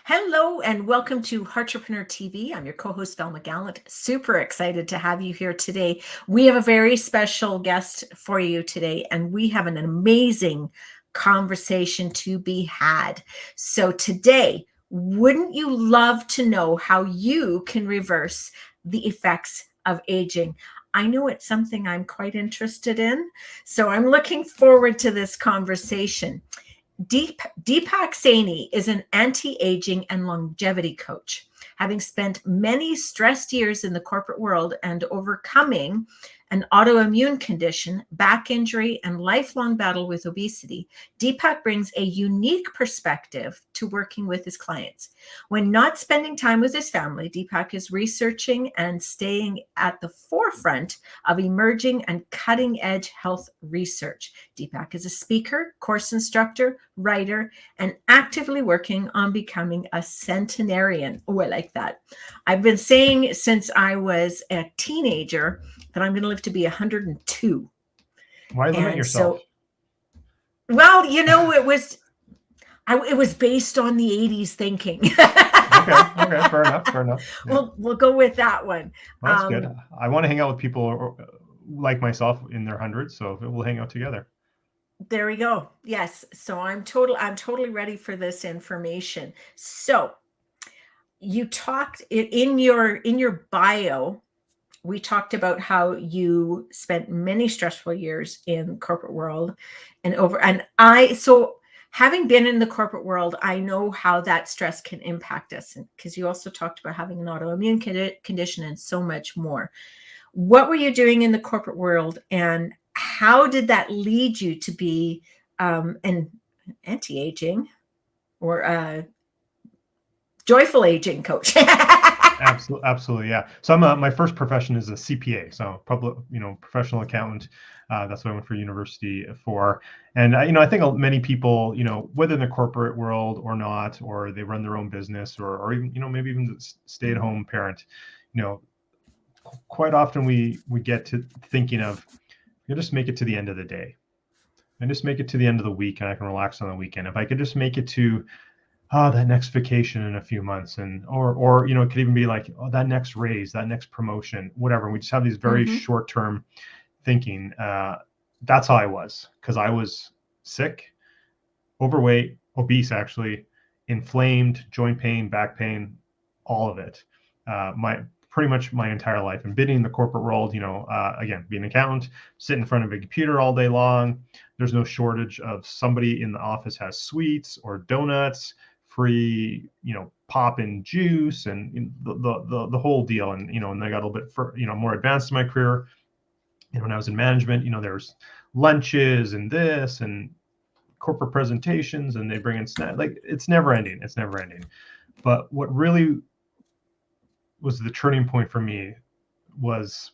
Hello and welcome to Heartrepreneur TV. I'm your co-host, Velma Gallant. Super excited to have you here today. We have a very special guest for you today, and we have an amazing conversation to be had. So today, wouldn't you love to know how you can reverse the effects of aging? I know it's something I'm quite interested in, so I'm looking forward to this conversation. Deepak Saini is an anti-aging and longevity coach. Having spent many stressed years in the corporate world and overcoming an autoimmune condition, back injury, and lifelong battle with obesity, Deepak brings a unique perspective to working with his clients. When not spending time with his family, Deepak is researching and staying at the forefront of emerging and cutting-edge health research. Deepak is a speaker, course instructor, writer, and actively working on becoming a centenarian. Oh, I like that. I've been saying since I was a teenager that I'm going to live to be 102. Why limit yourself? Well, it was based on the 80s thinking. Okay, fair enough. Yeah. We'll go with that one. Well, that's good. I want to hang out with people like myself in their hundreds, so we'll hang out together. There we go. Yes. So I'm totally ready for this information. So you talked in your bio, we talked about how you spent many stressful years in the corporate world so having been in the corporate world, I know how that stress can impact us, because you also talked about having an autoimmune condition and so much more. What were you doing in the corporate world, and how did that lead you to be an anti-aging or a joyful aging coach? Absolutely, yeah. So my first profession is a CPA, so professional accountant. That's what I went for university for. And I think many people, whether in the corporate world or not, or they run their own business, or even maybe even stay-at-home parent, quite often we get to thinking of, you just make it to the end of the day, and just make it to the end of the week, and I can relax on the weekend. If I could just make it to that next vacation in a few months, and or it could even be like, that next raise, that next promotion, whatever. We just have these very short-term thinking. That's how I was, because I was sick, overweight, obese, actually, inflamed, joint pain, back pain, all of it. Pretty much my entire life, and being in the corporate world, again, being an accountant, sit in front of a computer all day long. There's no shortage of somebody in the office has sweets or donuts, free, pop in juice, and the whole deal. And and I got a little bit more advanced in my career. When I was in management, there's lunches and this and corporate presentations, and they bring in snacks. Like, it's never ending. But what really was the turning point for me was,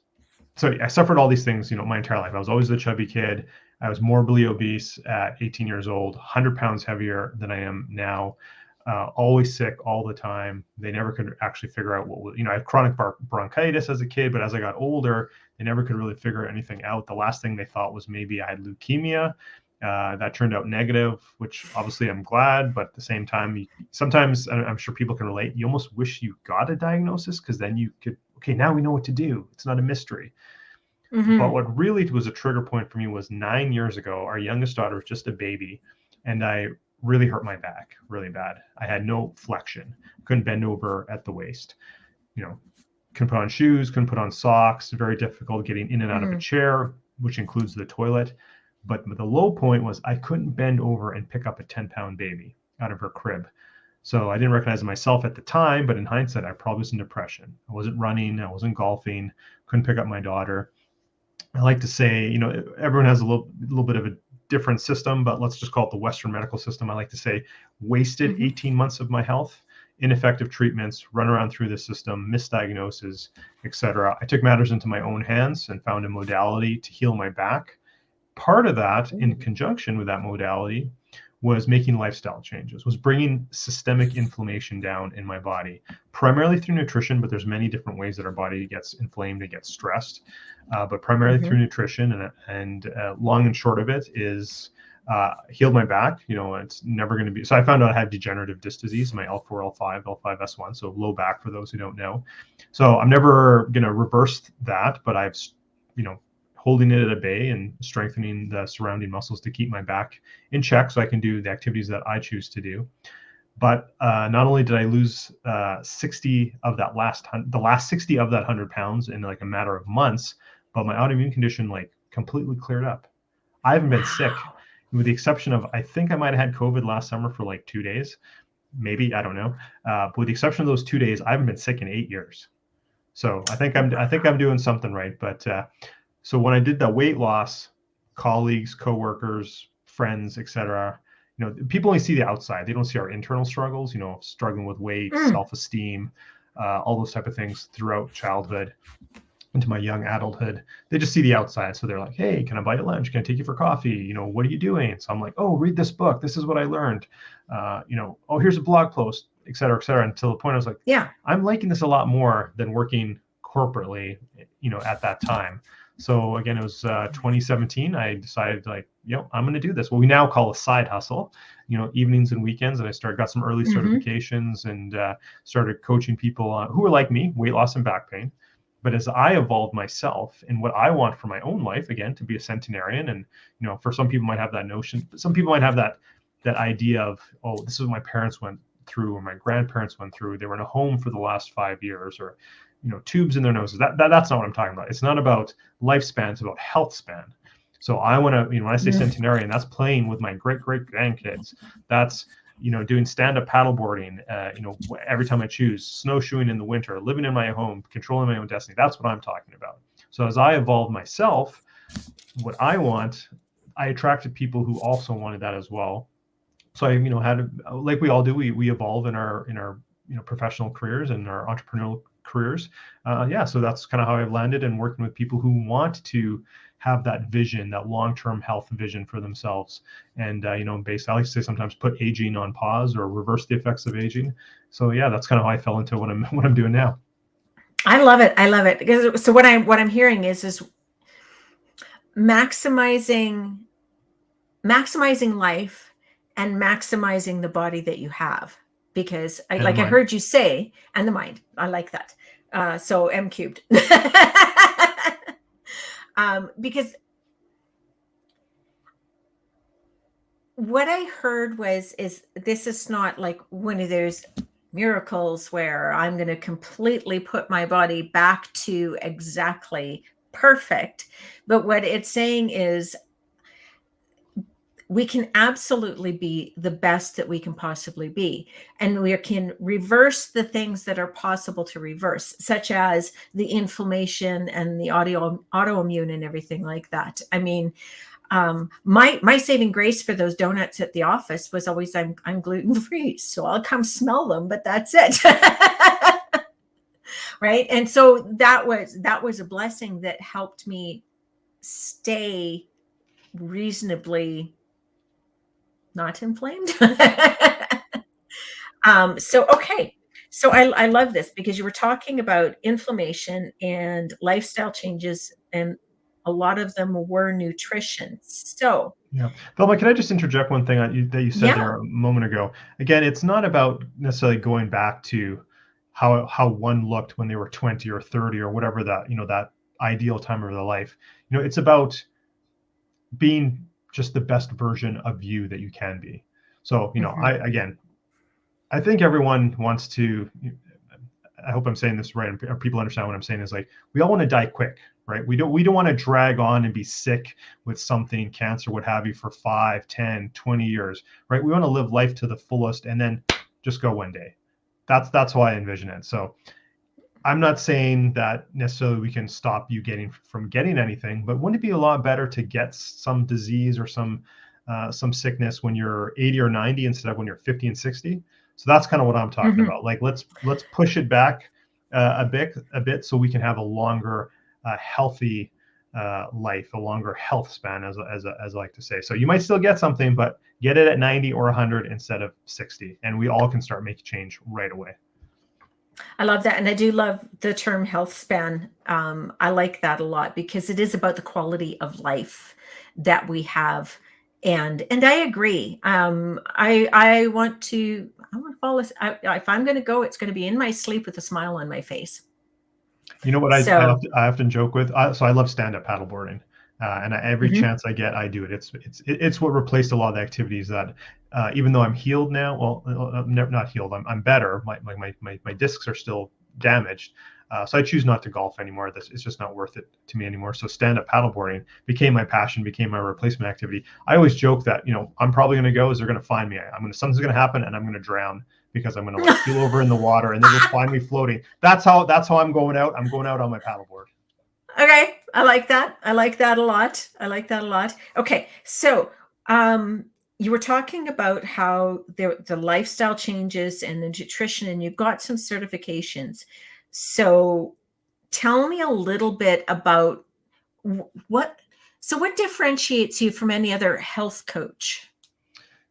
so I suffered all these things, my entire life. I was always the chubby kid. I was morbidly obese at 18 years old, 100 pounds heavier than I am now. Always sick all the time. They never could actually figure out what was, I had chronic bronchitis as a kid, but as I got older, they never could really figure anything out. The last thing they thought was maybe I had leukemia. That turned out negative, which obviously I'm glad, but at the same time, sometimes, I'm sure people can relate, you almost wish you got a diagnosis, because then you could, okay, now we know what to do. It's not a mystery. But what really was a trigger point for me was 9 years ago. Our youngest daughter was just a baby, and I really hurt my back really bad. I had no flexion, couldn't bend over at the waist, couldn't put on shoes, couldn't put on socks, very difficult getting in and out of a chair, which includes the toilet. But the low point was I couldn't bend over and pick up a 10-pound baby out of her crib. So I didn't recognize myself at the time, but in hindsight, I probably was in depression. I wasn't running, I wasn't golfing, couldn't pick up my daughter. I like to say, everyone has a little bit of a different system, but let's just call it the Western medical system. I like to say wasted 18 months of my health, ineffective treatments, run around through the system, misdiagnoses, etc. I took matters into my own hands and found a modality to heal my back. Part of that, in conjunction with that modality, was making lifestyle changes, was bringing systemic inflammation down in my body, primarily through nutrition, but there's many different ways that our body gets inflamed and gets stressed, but primarily through nutrition. And long and short of it is healed my back. It's never going to be. So I found out I had degenerative disc disease, my L4, L5, L5S1, so low back for those who don't know. So I'm never going to reverse that, but I've, holding it at bay and strengthening the surrounding muscles to keep my back in check so I can do the activities that I choose to do. But not only did I lose 60 of that the last 60 of that 100 pounds in like a matter of months, but my autoimmune condition like completely cleared up. I haven't been sick, with the exception of, I think I might have had COVID last summer for like 2 days, maybe, I don't know. But with the exception of those 2 days, I haven't been sick in 8 years. So I think I'm doing something right. But so when I did the weight loss, colleagues, coworkers, friends, etc., people only see the outside. They don't see our internal struggles, struggling with weight, self-esteem, all those type of things throughout childhood into my young adulthood. They just see the outside. So they're like, hey, can I buy you lunch? Can I take you for coffee? What are you doing? So I'm like, oh, read this book. This is what I learned. Oh, here's a blog post, et cetera, until the point I was like, yeah, I'm liking this a lot more than working corporately, at that time. So again, it was 2017. I decided I'm going to do this. What we now call a side hustle, evenings and weekends. And I got some early certifications and started coaching people who were like me, weight loss and back pain. But as I evolved myself and what I want for my own life, again, to be a centenarian, and for some people might have that notion, but some people might have that idea of, oh, this is what my parents went through or my grandparents went through. They were in a home for the last 5 years, or tubes in their noses. That's not what I'm talking about. It's not about lifespan. It's about health span. So I want to, when I say centenarian, that's playing with my great grandkids. That's doing stand-up paddleboarding, every time I choose, snowshoeing in the winter, living in my home, controlling my own destiny. That's what I'm talking about. So as I evolved myself, what I want, I attracted people who also wanted that as well. So I, had, like we all do, we evolve in our professional careers and our entrepreneurial careers. So that's kind of how I've landed and working with people who want to have that vision, that long-term health vision for themselves. And, I like to say sometimes put aging on pause or reverse the effects of aging. So yeah, that's kind of how I fell into what I'm doing now. I love it. Because so what I'm hearing is maximizing life and maximizing the body that you have. Because I heard you say, and the mind, I like that. So M cubed. Because what I heard is this is not like one of those miracles where I'm going to completely put my body back to exactly perfect. But what it's saying is we can absolutely be the best that we can possibly be. And we can reverse the things that are possible to reverse, such as the inflammation and the autoimmune and everything like that. I mean, my saving grace for those donuts at the office was always I'm gluten-free, so I'll come smell them, but that's it. Right. And so that was a blessing that helped me stay reasonably not inflamed. Okay. So I love this because you were talking about inflammation and lifestyle changes, and a lot of them were nutrition. So yeah, Velma, can I just interject one thing that you said there a moment ago? Again, it's not about necessarily going back to how one looked when they were 20 or 30 or whatever that that ideal time of their life. It's about being just the best version of you that you can be. So, I think everyone wants to, I hope I'm saying this right, and people understand what I'm saying, is like, we all want to die quick, right? We don't want to drag on and be sick with something, cancer, what have you, for 5, 10, 20 years, right? We want to live life to the fullest and then just go one day. That's how I envision it. So I'm not saying that necessarily we can stop you from getting anything, but wouldn't it be a lot better to get some disease or some sickness when you're 80 or 90 instead of when you're 50 and 60? So that's kind of what I'm talking about. Like, let's push it back a bit so we can have a longer healthy life, a longer health span, as I like to say. So you might still get something, but get it at 90 or 100 instead of 60, and we all can start making change right away. I love that. And I do love the term health span. I like that a lot because it is about the quality of life that we have And I agree. I want to fall. If I'm going to go, it's going to be in my sleep with a smile on my face. You know what So, I often joke with? So I love stand-up paddleboarding, and every mhm, chance I get, I do it. It's what replaced a lot of the activities that, even though I'm healed now, well, I'm not healed. I'm better. My discs are still damaged, so I choose not to golf anymore. It's just not worth it to me anymore. So stand-up paddleboarding became my passion, became my replacement activity. I always joke that, I'm probably going to go. Is they're going to find me? Something's going to happen, and I'm going to drown because I'm going to like keel over in the water and then they'll find me floating. That's how I'm going out. I'm going out on my paddleboard. okay, I like that. I like that a lot. I like that a lot. Okay, so you were talking about how the lifestyle changes and the nutrition, and you got some certifications. So tell me a little bit about what. So what differentiates you from any other health coach?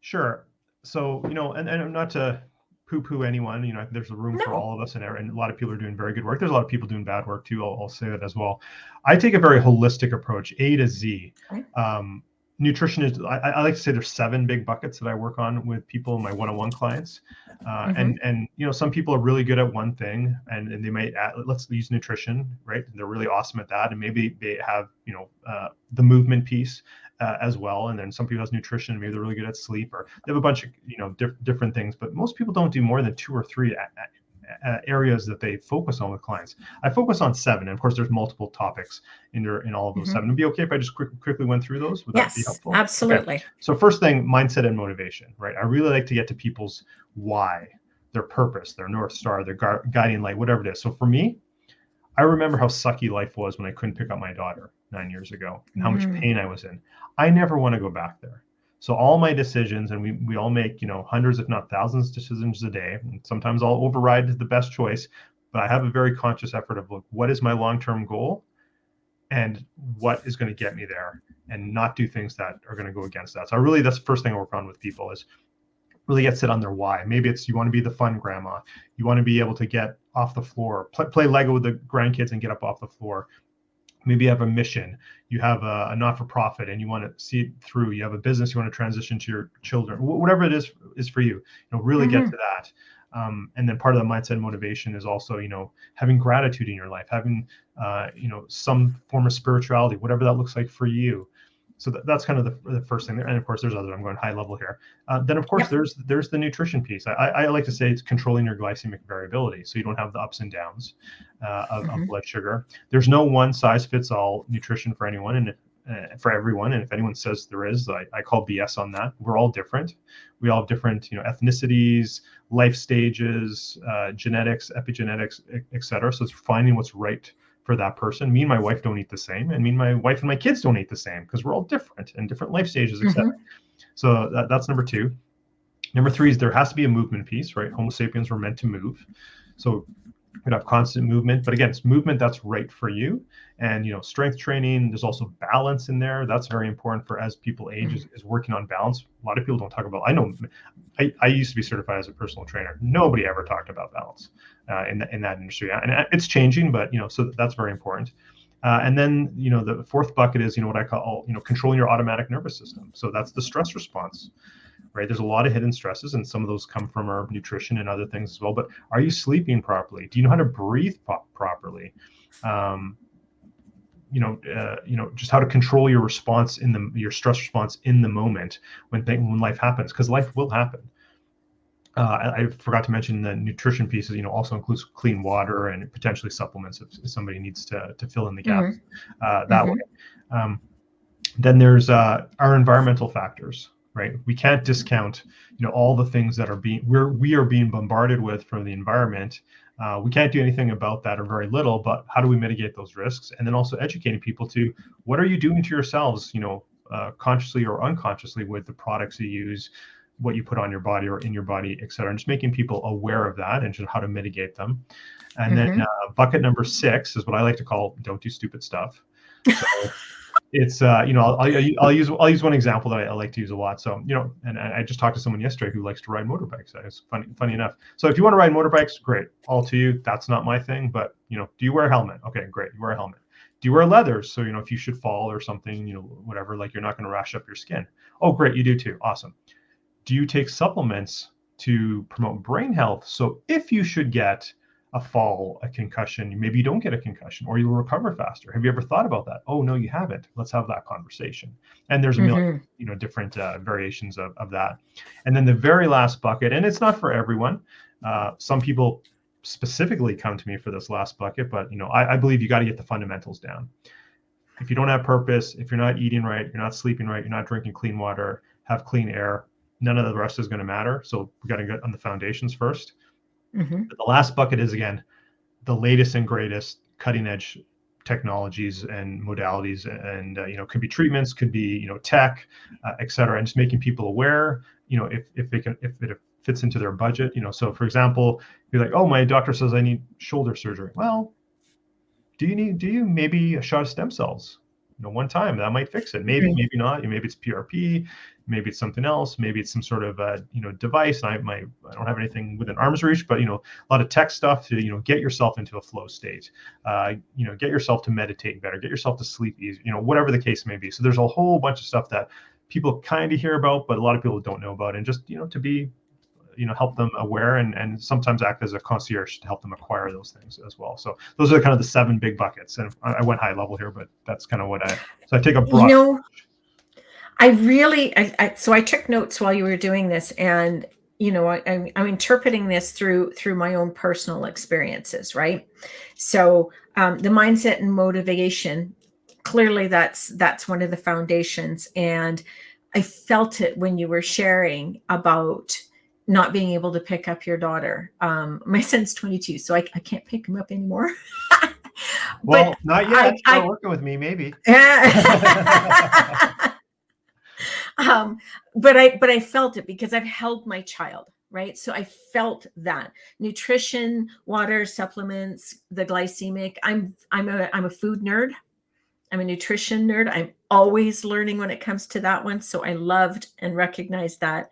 Sure. So, and not to poo-poo anyone, there's a room for No. all of us, and a lot of people are doing very good work. There's a lot of people doing bad work too. I'll say that as well. I take a very holistic approach, A to Z. Okay. Um, Nutrition is, I like to say there's 7 big buckets that I work on with people, my one-on-one clients. Mm-hmm. And some people are really good at one thing, and they might add, let's use nutrition, right? They're really awesome at that, and maybe they have the movement piece as well. And then some people have nutrition, maybe they're really good at sleep, or they have a bunch of different things. But most people don't do more than 2 or 3 areas that they focus on with clients. I focus on 7, and of course, there's multiple topics in all of those Mm-hmm. 7. It'd be okay if I just quickly went through those. Would that be Yes, helpful? Okay. absolutely. So first thing, mindset and motivation, right? I really like to get to people's why, their purpose, their North Star, their guiding light, whatever it is. So for me, I remember how sucky life was when I couldn't pick up my daughter 9 years ago and how much Mm. pain I was in. I never want to go back there. So all my decisions, and we all make, hundreds, if not thousands of decisions a day. And sometimes I'll override the best choice, but I have a very conscious effort of, look, what is my long-term goal and what is going to get me there, and not do things that are going to go against that. So that's the first thing I work on with people is really get set on their why. Maybe it's you want to be the fun grandma. You want to be able to get off the floor, play Lego with the grandkids and get up off the floor. Maybe you have a mission. You have a not-for-profit and you want to see it through. You have a business you want to transition to your children. Whatever it is for you, really get Mm-hmm. to that. And then part of the mindset and motivation is also, having gratitude in your life, having, some form of spirituality, whatever that looks like for you. So that's kind of the first thing there. And of course, there's other. I'm going high level here. Then of course, Yep. there's the nutrition piece. I like to say it's controlling your glycemic variability, so you don't have the ups and downs of blood sugar. There's no one size fits all nutrition for anyone, and for everyone. And if anyone says there is, I call BS on that. We're all different. We all have different, ethnicities, life stages, genetics, epigenetics, et cetera. So it's finding what's right for that person. Me and my wife don't eat the same, and me and my wife and my kids don't eat the same because we're all different and different life stages, etc. Mm-hmm. So that's number 2. Number 3 is there has to be a movement piece, right? Homo sapiens were meant to move, so we'd have constant movement. But again, it's movement that's right for you. And strength training. There's also balance in there. That's very important for as people age, is working on balance. A lot of people don't talk about. I know, I used to be certified as a personal trainer. Nobody ever talked about balance in that industry, and it's changing. But so that's very important. And then the 4th bucket is what I call controlling your automatic nervous system. So that's the stress response. Right? There's a lot of hidden stresses, and some of those come from our nutrition and other things as well. But are you sleeping properly? Do you know how to breathe properly? Just how to control your response your stress response in the moment when life happens, because life will happen. I forgot to mention the nutrition pieces. Also includes clean water and potentially supplements if somebody needs to fill in the gaps that Mm-hmm. way. Then there's our environmental factors. Right, we can't discount, all the things that we are being bombarded with from the environment. We can't do anything about that, or very little. But how do we mitigate those risks? And then also educating people to what are you doing to yourselves, consciously or unconsciously, with the products you use, what you put on your body or in your body, et cetera, and just making people aware of that and just how to mitigate them. And then bucket number 6 is what I like to call don't do stupid stuff. So it's I'll use one example that I like to use a lot. So and I just talked to someone yesterday who likes to ride motorbikes. It's funny enough. So if you want to ride motorbikes, great, all to you. That's not my thing. But do you wear a helmet? Okay, great, you wear a helmet. Do you wear leathers? So, if you should fall or something, whatever, like you're not going to rash up your skin. Oh, great. You do too. Awesome. Do you take supplements to promote brain health? So if you should get a fall, a concussion, maybe you don't get a concussion or you'll recover faster. Have you ever thought about that? Oh, no, you haven't. Let's have that conversation. And there's a million, different variations of that. And then the very last bucket, and it's not for everyone. Some people specifically come to me for this last bucket, but I believe you got to get the fundamentals down. If you don't have purpose, if you're not eating right, you're not sleeping right, you're not drinking clean water, have clean air, none of the rest is going to matter. So we got to get on the foundations first. The last bucket is, again, the latest and greatest cutting edge technologies and modalities, and could be treatments, could be tech, et cetera, and just making people aware. If it fits into their budget. So for example, you're like, oh, my doctor says I need shoulder surgery. Well, do you maybe a shot of stem cells? One time that might fix it. Maybe not. Maybe it's PRP. Maybe it's something else. Maybe it's some sort of device. I don't have anything within arm's reach, but a lot of tech stuff to get yourself into a flow state. Get yourself to meditate better. Get yourself to sleep easier. Whatever the case may be. So there's a whole bunch of stuff that people kind of hear about, but a lot of people don't know about, and just to be help them aware and sometimes act as a concierge to help them acquire those things as well. So those are kind of the 7 big buckets. And I went high level here, but that's kind of so I take a broad. So I took notes while you were doing this, and I'm interpreting this through my own personal experiences, right? So the mindset and motivation, clearly that's one of the foundations. And I felt it when you were sharing about not being able to pick up your daughter. My son's 22, so I can't pick him up anymore. Well, not yet. Start working with me, maybe. But I felt it because I've held my child, right? So I felt that nutrition, water, supplements, the glycemic. I'm a food nerd. I'm a nutrition nerd. I'm always learning when it comes to that one. So I loved and recognized that.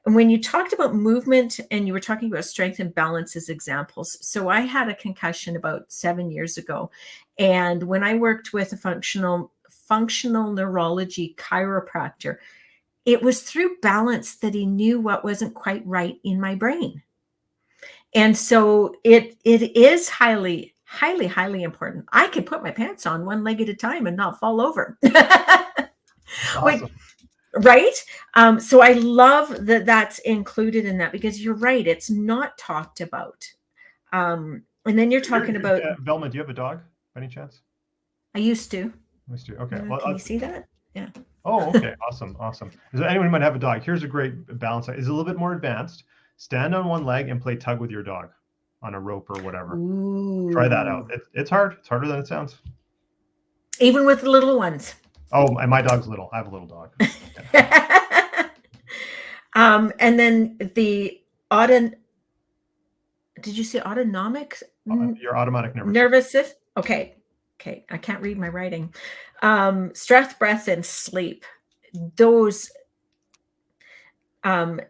And when you talked about movement and you were talking about strength and balance as examples. So I had a concussion about 7 years ago. And when I worked with a functional neurology chiropractor, it was through balance that he knew what wasn't quite right in my brain. And so it is highly, highly, highly important. I can put my pants on one leg at a time and not fall over. Awesome. Right? So I love that that's included in that, because you're right. It's not talked about. And then you're talking about... Velma, do you have a dog by any chance? I used to. Okay. Well, can you see that? Yeah. Oh, okay. Awesome. Is there anyone who might have a dog? Here's a great balance. It's a little bit more advanced. Stand on one leg and play tug with your dog on a rope or whatever. Ooh. Try that out. It's hard. It's harder than it sounds. Even with the little ones. Oh, and my dog's little. I have a little dog. And then the did you say autonomic? Your automatic nervous system. Okay. I can't read my writing. Stress, breath, and sleep. Those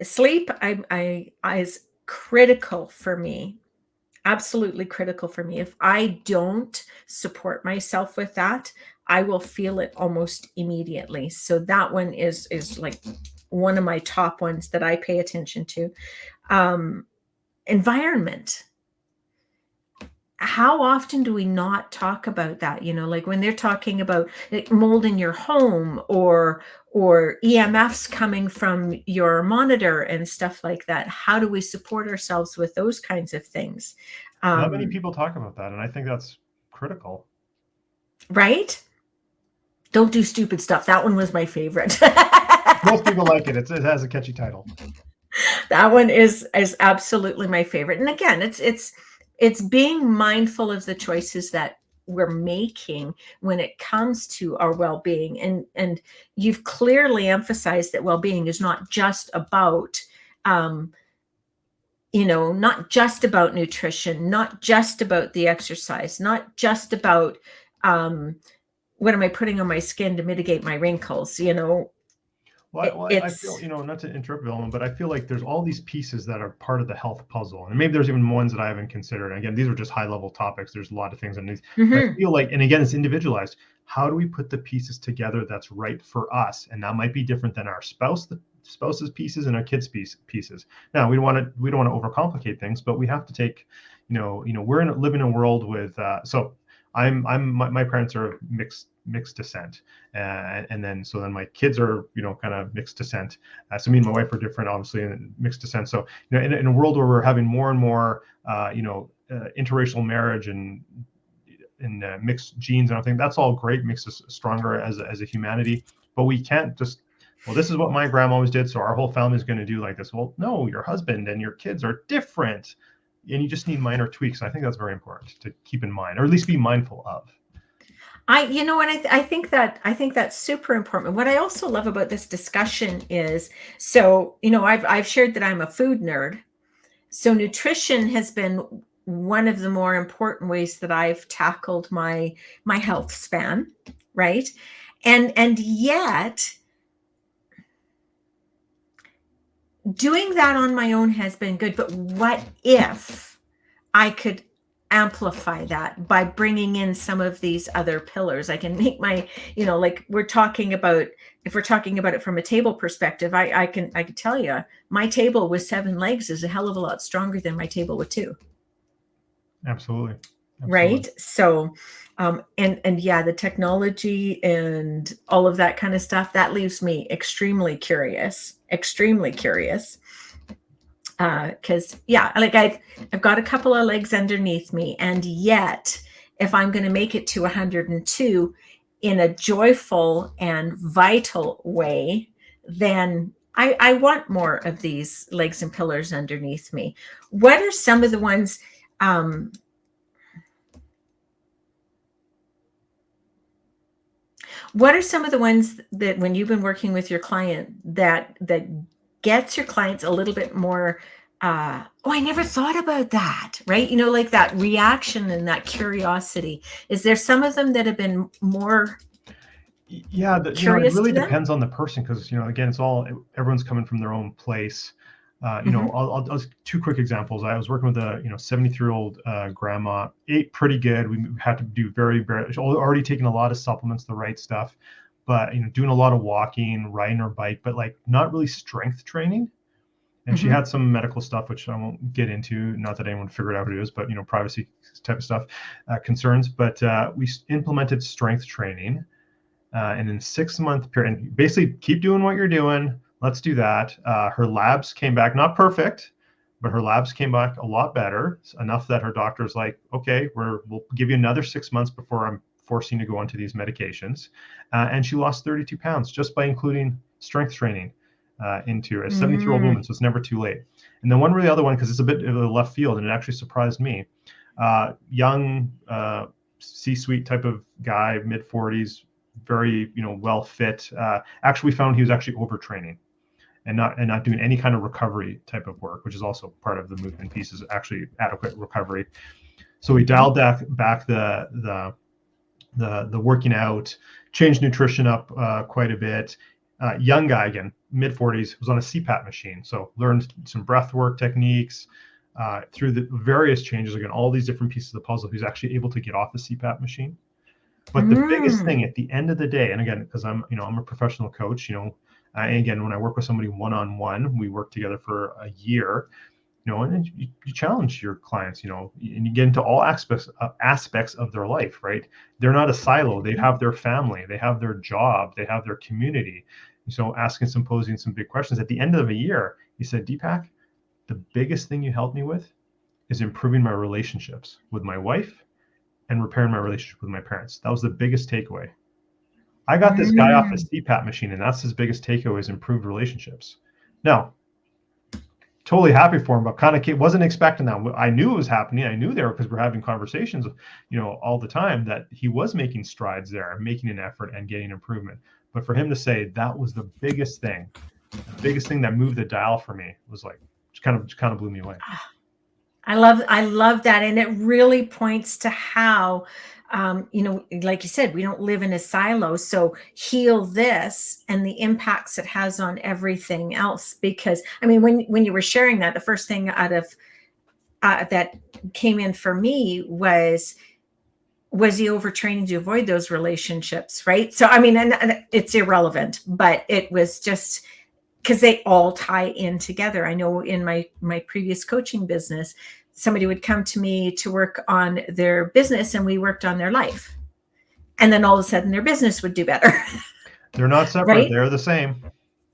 sleep is critical for me. Absolutely critical for me. If I don't support myself with that, I will feel it almost immediately. So that one is like one of my top ones that I pay attention to. Environment. How often do we not talk about that? Like when they're talking about mold in your home or EMFs coming from your monitor and stuff like that. How do we support ourselves with those kinds of things? Not many people talk about that, and I think that's critical. Right? Don't do stupid stuff. That one was my favorite. Most people like it. It has a catchy title. That one is absolutely my favorite. And again, it's being mindful of the choices that we're making when it comes to our well-being. And you've clearly emphasized that well-being is not just about, not just about nutrition, not just about the exercise, not just about, what am I putting on my skin to mitigate my wrinkles, I feel, It's not to interrupt Velma, but I feel like there's all these pieces that are part of the health puzzle. And maybe there's even ones that I haven't considered. And again, these are just high level topics. There's a lot of things underneath. But I mhm. feel like, and again, it's individualized. How do we put the pieces together that's right for us? And that might be different than our spouse's pieces and our kids' pieces. Now, we don't want to overcomplicate things, but we have to take, we're living in a world with, so my parents are mixed descent, and then my kids are kind of mixed descent. So me and my wife are different, obviously, and mixed descent. So in a world where we're having more and more interracial marriage and mixed genes and everything, that's all great, makes us stronger as a humanity. But we can't just, well, this is what my grandma always did, so our whole family is going to do like this. Well, no, your husband and your kids are different, and you just need minor tweaks. I think that's very important to keep in mind, or at least be mindful of. And I think that's super important. What I also love about this discussion is, so, I've shared that I'm a food nerd. So nutrition has been one of the more important ways that I've tackled my health span, right? And yet doing that on my own has been good, but what if I could amplify that by bringing in some of these other pillars? I can make my, like we're talking about, if we're talking about it from a table perspective, I can tell you my table with 7 legs is a hell of a lot stronger than my table with 2. Absolutely. Right. So, and yeah, the technology and all of that kind of stuff, that leaves me extremely curious. Because yeah, like I've got a couple of legs underneath me, and yet if I'm going to make it to 102 in a joyful and vital way, then I want more of these legs and pillars underneath me. What are some of the ones? What are some of the ones that, when you've been working with your client, that gets your clients a little bit more, oh, I never thought about that, right? Like that reaction and that curiosity. Is there some of them that have been more Yeah, it curious really to them? depends on the person, because again, everyone's coming from their own place. Mm-hmm. I'll 2 quick examples. I was working with a 73-year-old grandma, ate pretty good. We had to do very, very, already taking a lot of supplements, the right stuff, but doing a lot of walking, riding her bike, but like not really strength training. And she Mm-hmm. had some medical stuff, which I won't get into. Not that anyone figured out what it is, but privacy type of stuff, concerns. But we implemented strength training. And in 6-month period, and basically keep doing what you're doing. Let's do that. Her labs came back, not perfect, but her labs came back a lot better, enough that her doctor's like, okay, we'll give you another 6 months before I'm forcing you to go onto these medications. And she lost 32 pounds just by including strength training into a 73-year-old woman. So it's never too late. And then the other one, because it's a bit of a left field, and it actually surprised me. Young C-suite type of guy, mid 40s, very well fit. Actually, we found he was actually overtraining and not doing any kind of recovery type of work, which is also part of the movement piece, is actually adequate recovery. So we dialed back the working out, changed nutrition up quite a bit. Young guy, again, mid 40s, was on a CPAP machine, so learned some breath work techniques. Through the various changes, again, all these different pieces of the puzzle, he's actually able to get off the CPAP machine. But the biggest thing at the end of the day, and again, because I'm a professional coach, and again, when I work with somebody one-on-one, we work together for a year, and you challenge your clients, and you get into all aspects of their life, right? They're not a silo. They have their family, they have their job, they have their community. So asking, posing some big questions. At the end of a year, he said, Deepak, the biggest thing you helped me with is improving my relationships with my wife and repairing my relationship with my parents. That was the biggest takeaway. I got this guy off the CPAP machine, and that's his biggest takeaway, is improved relationships. Now, totally happy for him, but kind of wasn't expecting that. I knew it was happening. I knew there, because we're having conversations, all the time, that he was making strides there, making an effort and getting improvement. But for him to say that was the biggest thing that moved the dial for me, was like, just kind of blew me away. I love that. And it really points to how, like you said, we don't live in a silo. So heal this and the impacts it has on everything else. Because I mean, when you were sharing that, the first thing out of that came in for me was the overtraining to avoid those relationships, right? So I mean, and it's irrelevant, but it was just because they all tie in together. I know in my previous coaching business, somebody would come to me to work on their business and we worked on their life. And then all of a sudden their business would do better. They're not separate. Right? They're the same.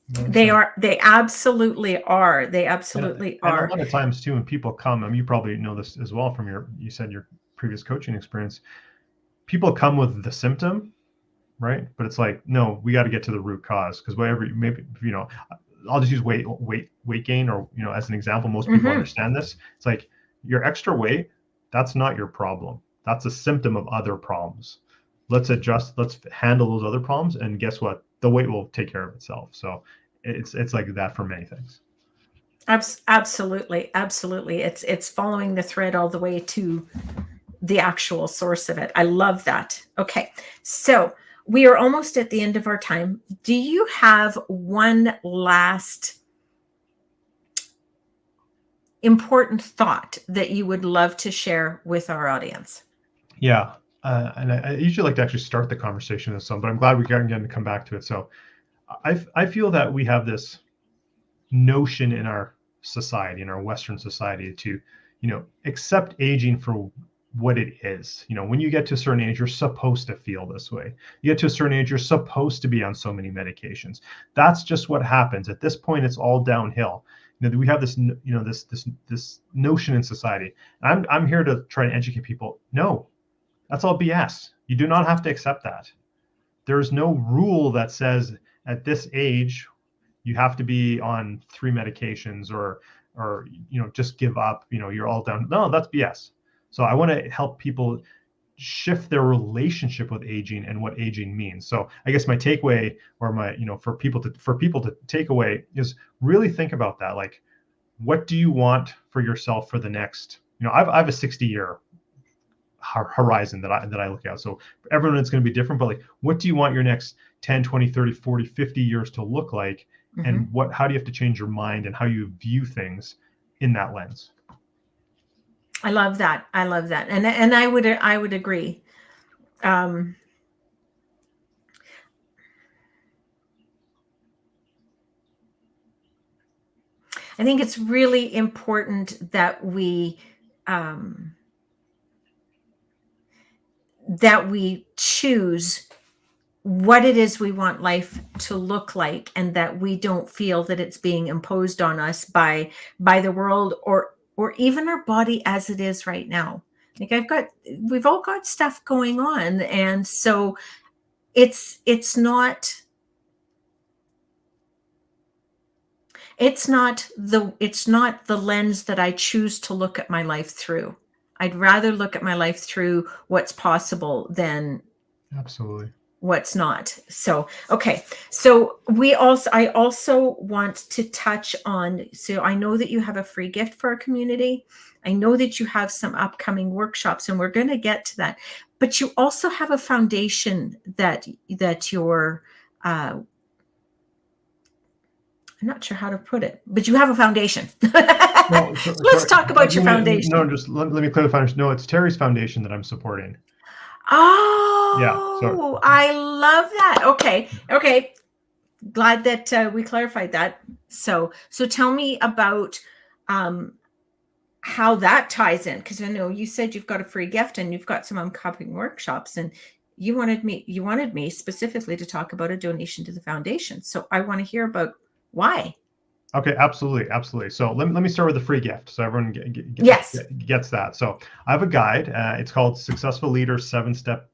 They are. They absolutely are. They absolutely and are. a lot of times too, when people come, I mean, you probably know this as well from you said your previous coaching experience, people come with the symptom, right? But it's like, no, we got to get to the root cause, because whatever, maybe, I'll just use weight gain, or, as an example, most people understand this. It's like, your extra weight, that's not your problem. That's a symptom of other problems. Let's handle those other problems, and guess what? The weight will take care of itself. So it's like that for many things. Absolutely. Absolutely. It's following the thread all the way to the actual source of it. I love that. Okay. So we are almost at the end of our time. Do you have one last important thought that you would love to share with our audience? Yeah. And I usually like to actually start the conversation with some, but I'm glad we got to come back to it. So I feel that we have this notion in our society, in our Western society, to, accept aging for what it is. When you get to a certain age, you're supposed to feel this way. You get to a certain age, you're supposed to be on so many medications. That's just what happens. At this point, it's all downhill. We have this, this notion in society. I'm here to try to educate people. No, that's all BS. You do not have to accept that. There's no rule that says at this age you have to be on 3 medications, or just give up. You're all down. No, that's BS. So I want to help people shift their relationship with aging and what aging means. So I guess my takeaway, or my, for people to take away, is really think about that. Like, what do you want for yourself for the next, I have a 60-year horizon that I look at. So for everyone, it's going to be different, but like, what do you want your next 10, 20, 30, 40, 50 years to look like? And how do you have to change your mind and how you view things in that lens? I love that. I love that. And I would agree. I think it's really important that we choose what it is we want life to look like, and that we don't feel that it's being imposed on us by the world, or even our body as it is right now. Like, we've all got stuff going on, and so it's not the lens that I choose to look at my life through. I'd rather look at my life through what's possible than Absolutely what's not. So, okay. So I also want to touch on, so I know that you have a free gift for our community. I know that you have some upcoming workshops, and we're going to get to that, but you also have a foundation that you're, I'm not sure how to put it, but you have a foundation. Well, let's talk about your foundation. No, just let me clarify. No, it's Terry's foundation that I'm supporting. Oh, yeah. So I love that. Okay. Glad that we clarified that. So tell me about how that ties in, because I know you said you've got a free gift and you've got some upcoming workshops, and you wanted me specifically to talk about a donation to the foundation. So I want to hear about why. Okay, absolutely. So let me start with the free gift, so everyone gets that. So I have a guide. It's called Successful Leaders 7-Step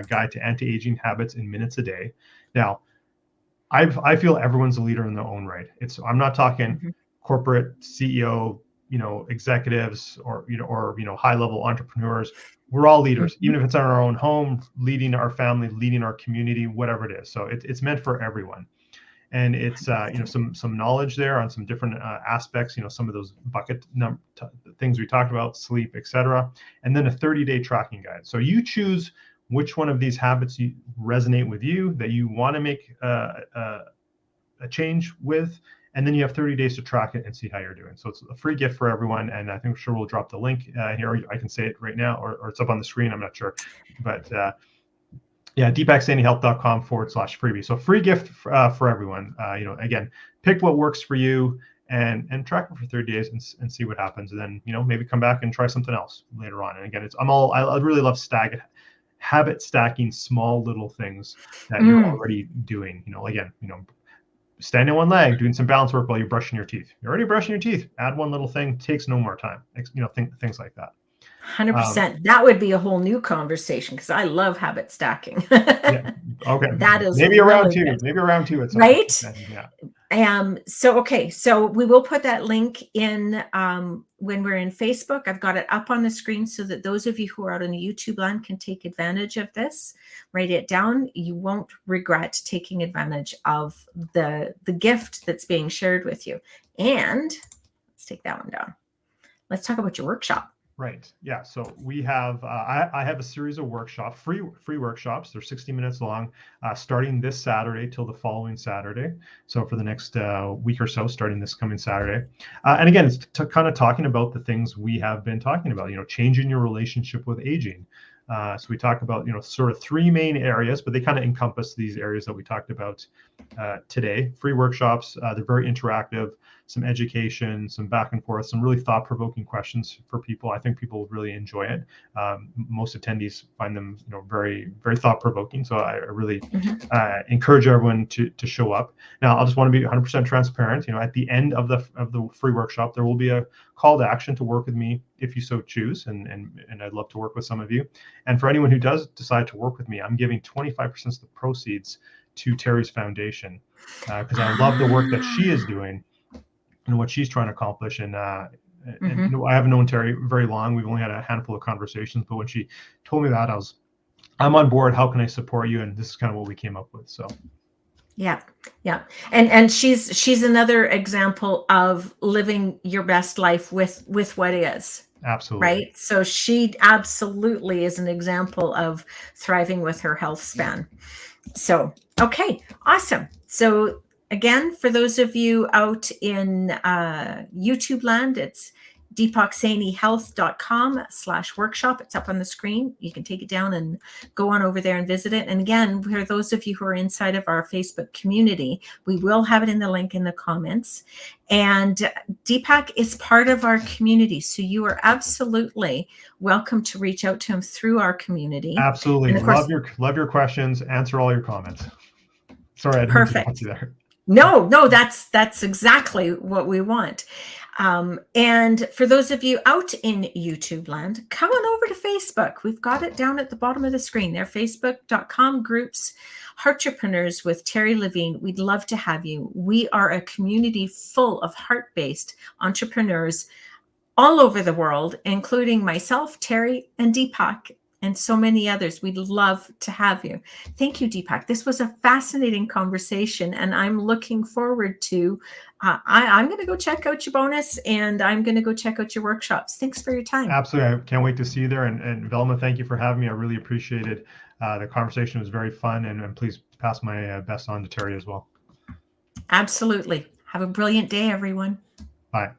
Guide to Anti-Aging Habits in Minutes a Day. Now, I feel everyone's a leader in their own right. I'm not talking corporate CEO, executives, or high-level entrepreneurs. We're all leaders, even if it's in our own home, leading our family, leading our community, whatever it is. So it's meant for everyone. and it's some knowledge there on some different aspects, some of those bucket things we talked about, sleep, etc., and then a 30-day tracking guide. So you choose which one of these habits you resonate with you, that you want to make a change with, and then you have 30 days to track it and see how you're doing. So it's a free gift for everyone, and I think sure we'll drop the link here. I can say it right now, or it's up on the screen. I'm not sure, but yeah, deepaksanihealth.com/freebie. So free gift for everyone. Again, pick what works for you and track it for 30 days and see what happens, and then maybe come back and try something else later on. And again, I really love habit stacking small little things that you're already doing. Again, stand on one leg, doing some balance work while you're brushing your teeth. You're already brushing your teeth. Add one little thing, takes no more time. Things like that. 100%. That would be a whole new conversation, because I love habit stacking. Yeah. Okay. That is maybe around really two. good. Maybe around two. At some right. point. Yeah. So we will put that link in when we're in Facebook. I've got it up on the screen so that those of you who are out on the YouTube land can take advantage of this. Write it down. You won't regret taking advantage of the gift that's being shared with you. And let's take that one down. Let's talk about your workshop. Right. Yeah. So we have, I have a series of workshops, free workshops. They're 60 minutes long, starting this Saturday till the following Saturday. So for the next week or so, starting this coming Saturday. And again, it's kind of talking about the things we have been talking about, changing your relationship with aging. So we talk about, sort of three main areas, but they kind of encompass these areas that we talked about today. Free workshops, they're very interactive, some education, some back and forth, some really thought-provoking questions for people. I think people would really enjoy it. Most attendees find them, very, very thought-provoking. So I really encourage everyone to show up. Now, I'll just want to be 100% transparent. At the end of the free workshop, there will be a call to action to work with me if you so choose, and I'd love to work with some of you. And for anyone who does decide to work with me, I'm giving 25% of the proceeds to Terry's foundation, because I love the work that she is doing and what she's trying to accomplish. And I haven't known Terry very long. We've only had a handful of conversations, but when she told me that, I'm on board. How can I support you? And this is kind of what we came up with. So. Yeah. And she's another example of living your best life with what is. Absolutely. Right. So she absolutely is an example of thriving with her health span. So, okay, awesome. So again, for those of you out in YouTube land, it's deepaksanihealth.com/workshop. It's up on the screen. You can take it down and go on over there and visit it. And again, for those of you who are inside of our Facebook community, we will have it in the link in the comments. And Deepak is part of our community, so you are absolutely welcome to reach out to him through our community. Absolutely. Love your questions. Answer all your comments. Sorry, I didn't interrupt you there. No, that's exactly what we want. And for those of you out in YouTube land, come on over to Facebook. We've got it down at the bottom of the screen there, facebook.com groups, Heartrepreneurs with Terry Levine. We'd love to have you. We are a community full of heart-based entrepreneurs all over the world, including myself, Terry, and Deepak, and so many others. We'd love to have you. Thank you, Deepak. This was a fascinating conversation, and I'm looking forward to, I'm going to go check out your bonus, and I'm going to go check out your workshops. Thanks for your time. Absolutely. I can't wait to see you there. And Velma, thank you for having me. I really appreciated the conversation. Was very fun, and please pass my best on to Terry as well. Absolutely. Have a brilliant day, everyone. Bye.